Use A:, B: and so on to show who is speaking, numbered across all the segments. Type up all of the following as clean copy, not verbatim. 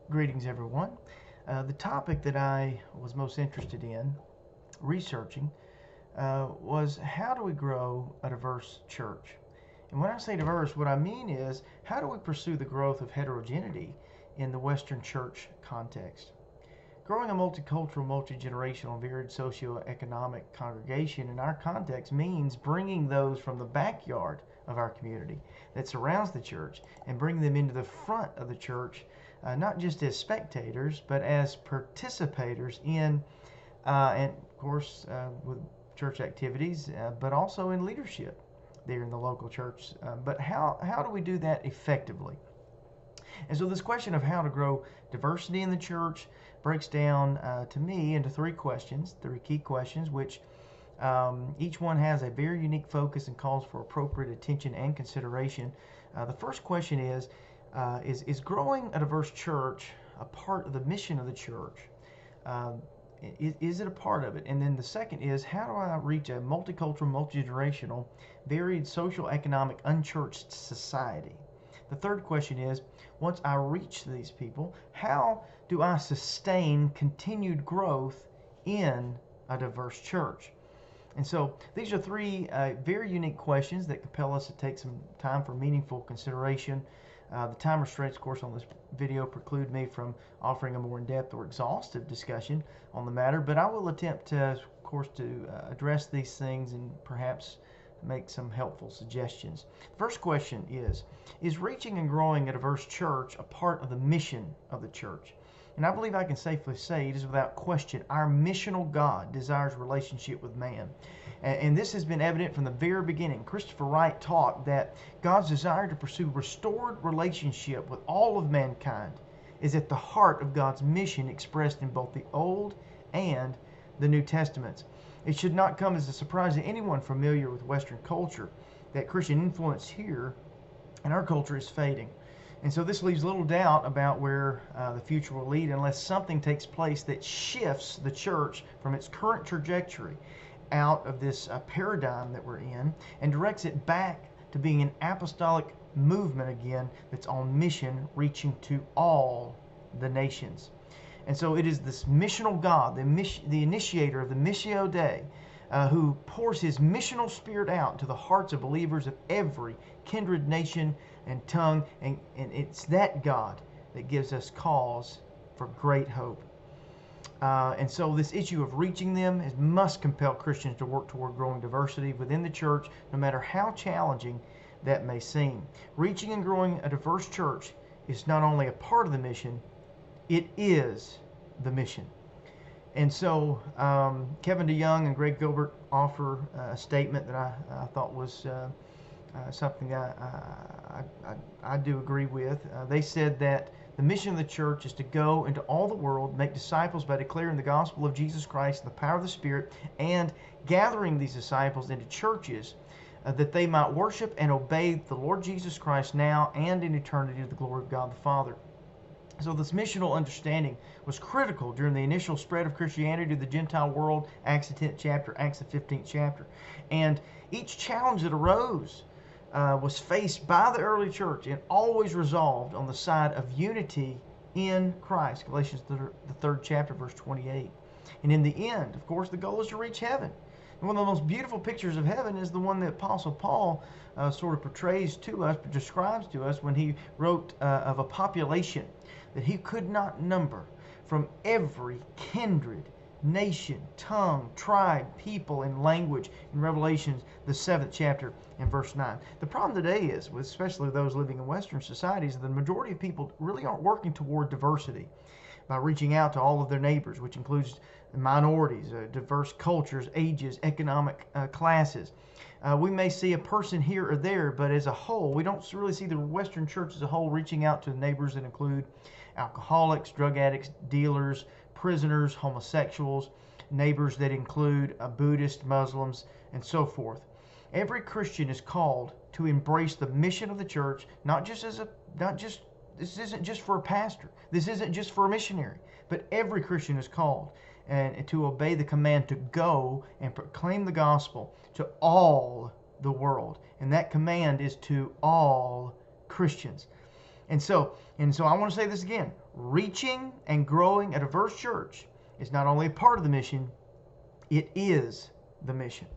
A: Greetings, everyone. The topic that I was most interested in researching was how do we grow a diverse church? And when I say diverse, what I mean is how do we pursue the growth of heterogeneity in the Western church context? Growing a multicultural, multi-generational, varied socioeconomic congregation in our context means bringing those from the backyard of our community that surrounds the church and bring them into the front of the church, not just as spectators, but as participators in, and of course, with church activities, but also in leadership there in the local church. But how do we do that effectively? And so this question of how to grow diversity in the church breaks down to me into three key questions, which each one has a very unique focus and calls for appropriate attention and consideration. The first question is growing a diverse church a part of the mission of the church? Is it a part of it? And then the second is, how do I reach a multicultural, multi-generational, varied social, economic, unchurched society? The third question is, once I reach these people, how do I sustain continued growth in a diverse church? And so these are three very unique questions that compel us to take some time for meaningful consideration. The time restraints, of course, on this video preclude me from offering a more in-depth or exhaustive discussion on the matter, but I will attempt, of course, to address these things and perhaps make some helpful suggestions. First question is reaching and growing a diverse church a part of the mission of the church? And I believe I can safely say it is without question our missional God desires relationship with man. And this has been evident from the very beginning. Christopher Wright taught that God's desire to pursue restored relationship with all of mankind is at the heart of God's mission expressed in both the Old and the New Testaments. It should not come as a surprise to anyone familiar with Western culture that Christian influence here in our culture is fading. And so this leaves little doubt about where the future will lead unless something takes place that shifts the church from its current trajectory out of this paradigm that we're in and directs it back to being an apostolic movement again that's on mission, reaching to all the nations. And so it is this missional God, the initiator of the Missio Dei, who pours his missional spirit out to the hearts of believers of every kindred, nation, and tongue. And it's that God that gives us cause for great hope. And so this issue of reaching them must compel Christians to work toward growing diversity within the church, no matter how challenging that may seem. Reaching and growing a diverse church is not only a part of the mission, it is the mission. And so Kevin DeYoung and Greg Gilbert offer a statement that I thought was something I do agree with. They said that the mission of the church is to go into all the world, make disciples by declaring the gospel of Jesus Christ and the power of the Spirit, and gathering these disciples into churches that they might worship and obey the Lord Jesus Christ now and in eternity to the glory of God the Father. So this missional understanding was critical during the initial spread of Christianity to the Gentile world, Acts the 10th chapter, Acts the 15th chapter. And each challenge that arose was faced by the early church and always resolved on the side of unity in Christ. Galatians the 3rd chapter, verse 28. And in the end, of course, the goal is to reach heaven. And one of the most beautiful pictures of heaven is the one that Apostle Paul sort of portrays to us, describes to us when he wrote of a population that he could not number from every kindred, nation, tongue, tribe, people, and language in Revelation, the 7th chapter and verse 9. The problem today is, especially those living in Western societies, that the majority of people really aren't working toward diversity by reaching out to all of their neighbors, which includes minorities, diverse cultures, ages, economic classes. We may see a person here or there, but as a whole, we don't really see the Western church as a whole reaching out to neighbors that include alcoholics, drug addicts, dealers, prisoners, homosexuals, neighbors that include Buddhists, Muslims, and so forth. Every Christian is called to embrace the mission of the church, this isn't just for a pastor, this isn't just for a missionary, but every Christian is called and to obey the command to go and proclaim the gospel to all the world. And that command is to all Christians. And so I want to say this again. Reaching and growing a diverse church is not only a part of the mission, it is the mission.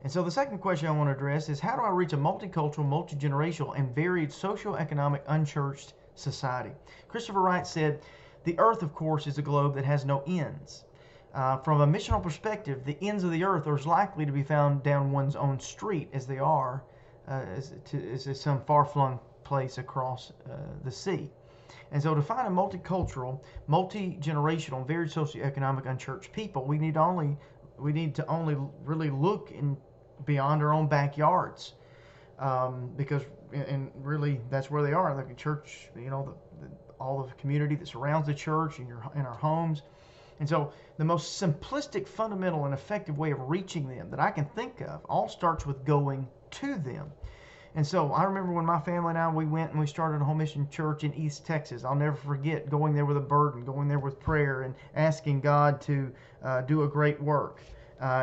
A: And so the second question I want to address is, how do I reach a multicultural, multi-generational, and varied socioeconomic unchurched society? Christopher Wright said, the earth, of course, is a globe that has no ends. From a missional perspective, the ends of the earth are as likely to be found down one's own street as they are as some far-flung place across the sea. And so to find a multicultural, multi-generational, very socioeconomic unchurched people, we need to only really look beyond our own backyards, because and really that's where they are. The church, all the community that surrounds the church, in our homes. And so the most simplistic, fundamental, and effective way of reaching them that I can think of all starts with going to them. And so I remember when my family and I, we went and we started a home mission church in East Texas. I'll never forget going there with a burden, going there with prayer, and asking God to do a great work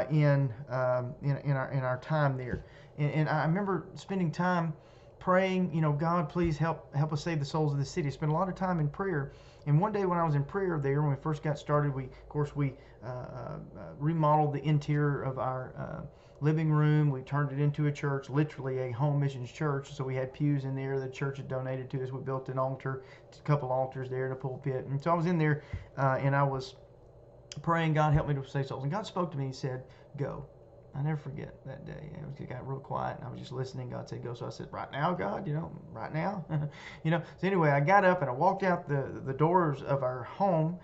A: in our time there. And I remember spending time praying, God, please help us save the souls of the city. I spent a lot of time in prayer. And one day when I was in prayer there, when we first got started, we remodeled the interior of our living room. We turned it into a church, literally a home missions church. So we had pews in there the church had donated to us. We built an altar, a couple altars there, and a pulpit. And so I was in there, and I was praying, God, help me to save souls. And God spoke to me. He said, go. I never forget that day. It got real quiet, and I was just listening. God said, go. So I said, right now, God, right now. So anyway, I got up and I walked out the doors of our home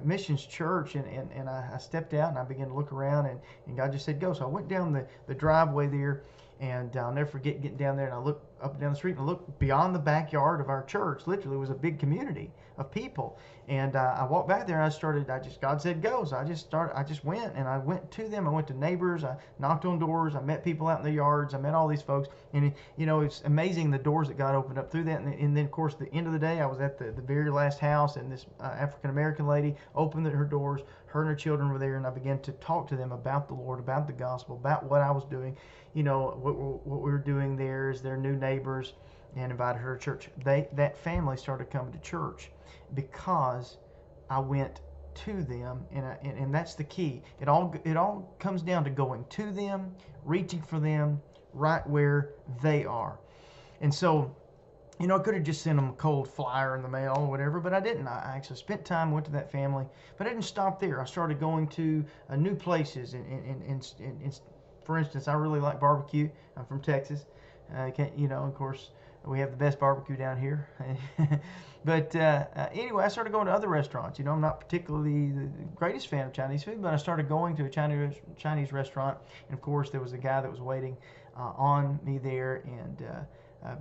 A: missions church, and I stepped out and I began to look around, and God just said, go. So I went down the driveway there, and I'll never forget getting down there, and I looked up and down the street, and I looked beyond the backyard of our church. Literally, it was a big community of people. And I walked back there, and God said go. So I just went, and I went to them. I went to neighbors. I knocked on doors. I met people out in the yards. I met all these folks. And, it's amazing the doors that God opened up through that. And then, of course, the end of the day, I was at the very last house, and this African-American lady opened her doors. Her and her children were there, and I began to talk to them about the Lord, about the gospel, about what I was doing, what we were doing there as their new neighbors, and invited her to church. That family started coming to church because I went to them, and that's the key. It all comes down to going to them, reaching for them right where they are. And so, I could have just sent them a cold flyer in the mail or whatever, but I didn't. I actually spent time, went to that family, but I didn't stop there. I started going to new places, and for instance, I really like barbecue. I'm from Texas. Of course, we have the best barbecue down here. But anyway, I started going to other restaurants. I'm not particularly the greatest fan of Chinese food, but I started going to a Chinese restaurant. And of course, there was a guy that was waiting on me there, and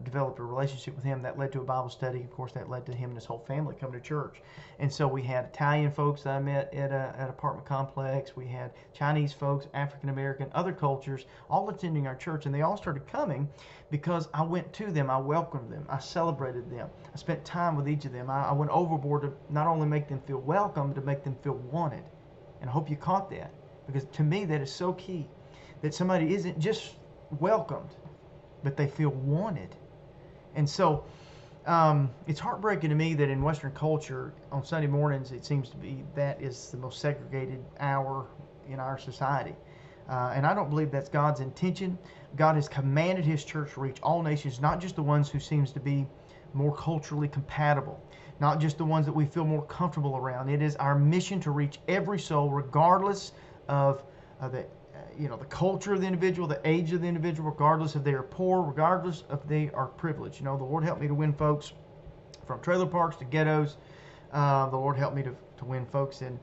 A: developed a relationship with him. That led to a Bible study. Of course, that led to him and his whole family coming to church. And so we had Italian folks that I met at an apartment complex. We had Chinese folks, African American, other cultures, all attending our church. And they all started coming because I went to them. I welcomed them. I celebrated them. I spent time with each of them. I went overboard to not only make them feel welcome, to make them feel wanted. And I hope you caught that, because to me that is so key, that somebody isn't just welcomed, but they feel wanted. And so it's heartbreaking to me that in Western culture, on Sunday mornings, it seems to be that is the most segregated hour in our society. And I don't believe that's God's intention. God has commanded His church to reach all nations, not just the ones who seems to be more culturally compatible, not just the ones that we feel more comfortable around. It is our mission to reach every soul, regardless of the culture of the individual, the age of the individual, regardless if they are poor, regardless if they are privileged. The Lord helped me to win folks from trailer parks to ghettos. The Lord helped me to win folks in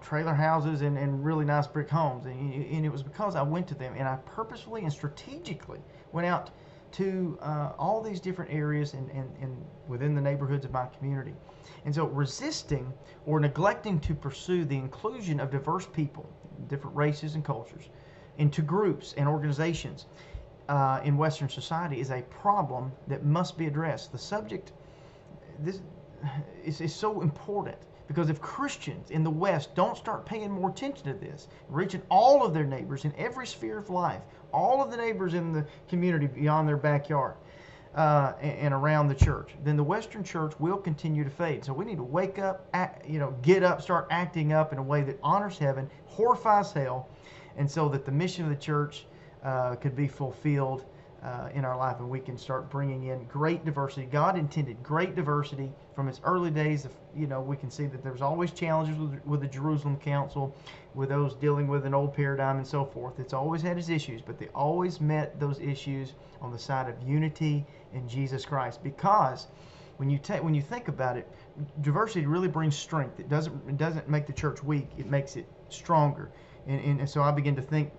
A: trailer houses and really nice brick homes. And it was because I went to them, and I purposefully and strategically went out to all these different areas and within the neighborhoods of my community. And so resisting or neglecting to pursue the inclusion of diverse people, different races and cultures, into groups and organizations in Western society is a problem that must be addressed. The subject this is so important, because if Christians in the West don't start paying more attention to this, reaching all of their neighbors in every sphere of life, all of the neighbors in the community beyond their backyard, and around the church, then the Western church will continue to fade. So we need to wake up, get up, start acting up in a way that honors heaven, horrifies hell, and so that the mission of the church could be fulfilled in our life, and we can start bringing in great diversity. God intended great diversity from its early days. We can see that there's always challenges with the Jerusalem Council, with those dealing with an old paradigm and so forth. It's always had its issues, but they always met those issues on the side of unity in Jesus Christ. Because when you think about it, diversity really brings strength. It doesn't make the church weak. It makes it stronger. And so I begin to think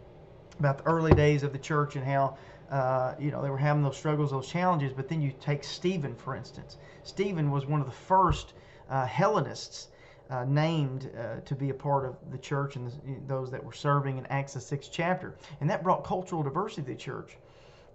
A: about the early days of the church and how they were having those struggles, those challenges. But then you take Stephen, for instance. Stephen was one of the first Hellenists named to be a part of the church, and those that were serving in Acts the 6th chapter. And that brought cultural diversity to the church.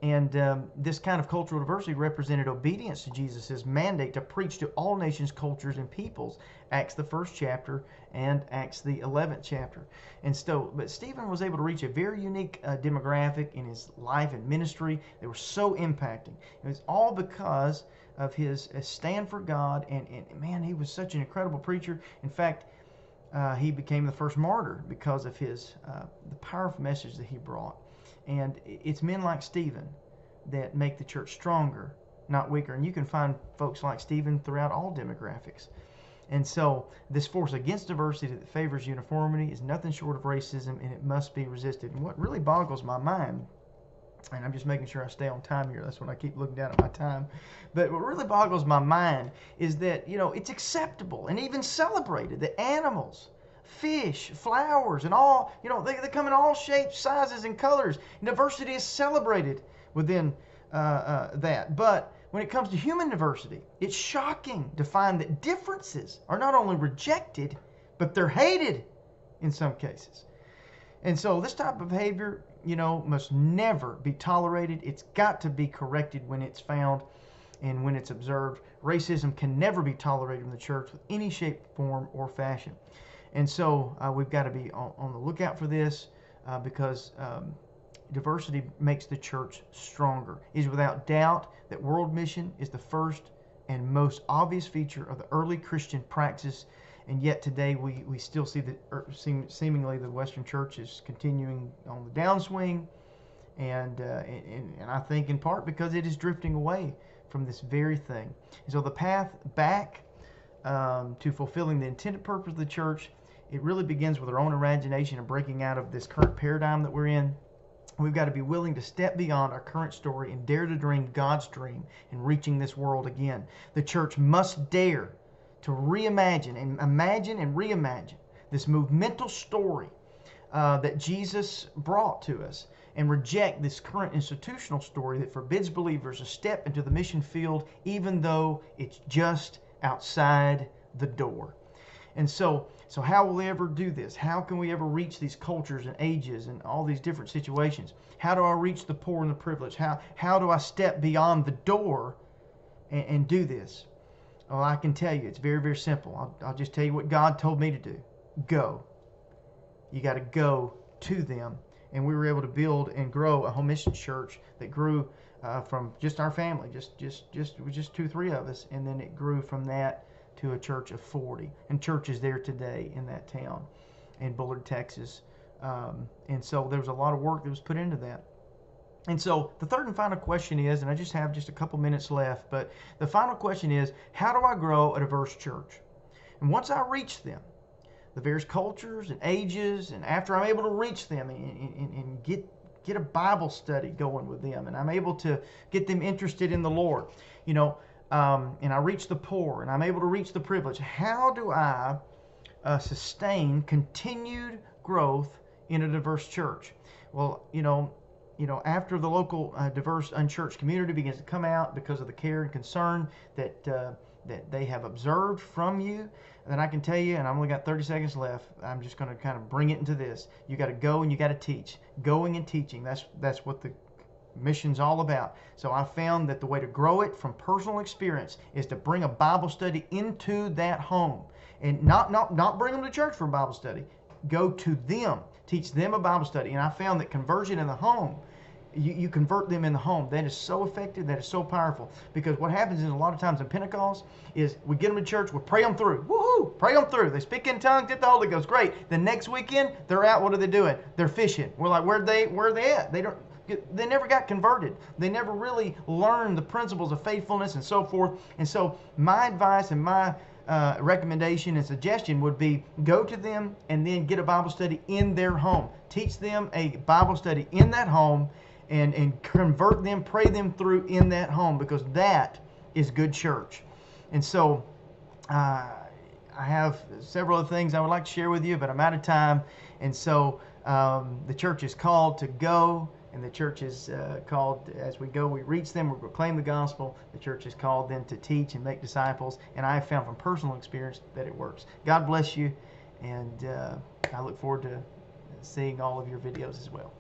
A: And this kind of cultural diversity represented obedience to Jesus' mandate to preach to all nations, cultures, and peoples, Acts the 1st chapter and Acts the 11th chapter. But Stephen was able to reach a very unique demographic in his life and ministry. They were so impacting. It was all because of his stand for God, and man, he was such an incredible preacher. In fact, he became the first martyr because of the powerful message that he brought. And it's men like Stephen that make the church stronger, not weaker. And you can find folks like Stephen throughout all demographics. And so this force against diversity that favors uniformity is nothing short of racism, and it must be resisted. And what really boggles my mind, and I'm just making sure I stay on time here, that's when I keep looking down at my time, but what really boggles my mind is that, it's acceptable and even celebrated that animals, fish, flowers, and all, they come in all shapes, sizes, and colors. Diversity is celebrated within that. But when it comes to human diversity, it's shocking to find that differences are not only rejected, but they're hated in some cases. And so this type of behavior, must never be tolerated. It's got to be corrected when it's found and when it's observed. Racism can never be tolerated in the church with any shape, form, or fashion. And so we've got to be on the lookout for this because diversity makes the church stronger. It is without doubt that world mission is the first and most obvious feature of the early Christian practice, and yet today we still see that seemingly the Western church is continuing on the downswing, and I think in part because it is drifting away from this very thing. And so the path back to fulfilling the intended purpose of the church, it really begins with our own imagination and breaking out of this current paradigm that we're in. We've got to be willing to step beyond our current story and dare to dream God's dream in reaching this world again. The church must dare to imagine and reimagine this movemental story that Jesus brought to us, and reject this current institutional story that forbids believers to step into the mission field even though it's just outside the door. And so how will we ever do this? How can we ever reach these cultures and ages and all these different situations? How do I reach the poor and the privileged? How do I step beyond the door and do this? Well, I can tell you, it's very, very simple. I'll just tell you what God told me to do. Go. You got to go to them. And we were able to build and grow a home mission church that grew from just our family, it was just 2-3 of us, and then it grew from that to a church of 40, and churches there today in that town in Bullard, Texas. And so there was a lot of work that was put into that. And so the third and final question is, and I just have a couple minutes left, but the final question is, how do I grow a diverse church? And once I reach them, the various cultures and ages, and after I'm able to reach them and get a Bible study going with them, and I'm able to get them interested in the Lord, and I reach the poor, and I'm able to reach the privileged, how do I sustain continued growth in a diverse church? Well, after the local diverse unchurched community begins to come out because of the care and concern that they have observed from you, then I can tell you, and I've only got 30 seconds left, I'm just going to kind of bring it into this. You got to go and you got to teach. Going and teaching, that's what the mission's all about. So I found that the way to grow it from personal experience is to bring a Bible study into that home, and not bring them to church for a Bible study. Go to them, teach them a Bible study. And I found that conversion in the home you convert them in the home. That is so effective. That is so powerful. Because what happens is a lot of times in Pentecost is we get them to church, we pray them through. Woohoo! Pray them through. They speak in tongues, get the Holy Ghost. Great. The next weekend, they're out. What are they doing? They're fishing. We're like, where are they at? They never got converted. They never really learned the principles of faithfulness and so forth. And so my advice and my recommendation and suggestion would be go to them and then get a Bible study in their home. Teach them a Bible study in that home and convert them, pray them through in that home, because that is good church. And so I have several other things I would like to share with you, but I'm out of time. And so the church is called to go, and the church is called, as we go, we reach them, we proclaim the gospel. The church is called then to teach and make disciples, and I have found from personal experience that it works. God bless you, and I look forward to seeing all of your videos as well.